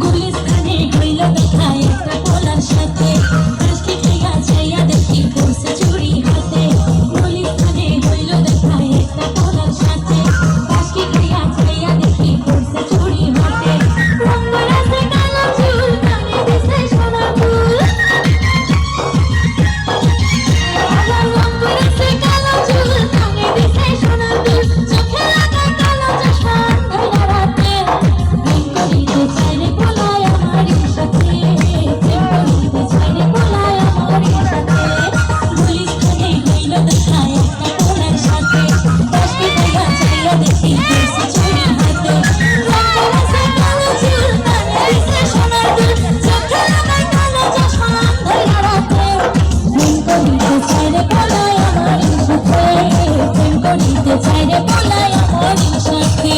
গুলিস্তানে হইল দেখা একটা পোলার সাথে আজকে খেয়া চাইয়া দেখি পড়ছে চুরি হাতে গুলিস্তানে হইল দেখা একটা পোলার সাথে আজকে খেয়া চাইয়া দেখি পড়ছে চুরি হাতে রঙের আছে কালো চুল কানে দিছে সোনার ফুল আমার রঙের আছে কালো চুল কানে দিছে সোনার ফুল চোখে লাগায় কালো চশমা আন্ধার রাতে প্রেম করিতে চাই রে পোলায় আমারই সাথে প্রেম করিতে চাই রে পোলায় আমারই সাথে গুলিস্তানে হইল দেখা একটা পোলার সাথে আজকে খেয়া চাইয়া দেখি পড়ছে চুরি হাতে রঙের আছে কালো চুল কানে দিছে সোনার ফুল চোখে লাগায় কালো চশমা আন্ধার রাতে প্রেম করিতে চাই রে পোলায় আমারই সাথে প্রেম করিতে চাই রে পোলায় আমারই সাথে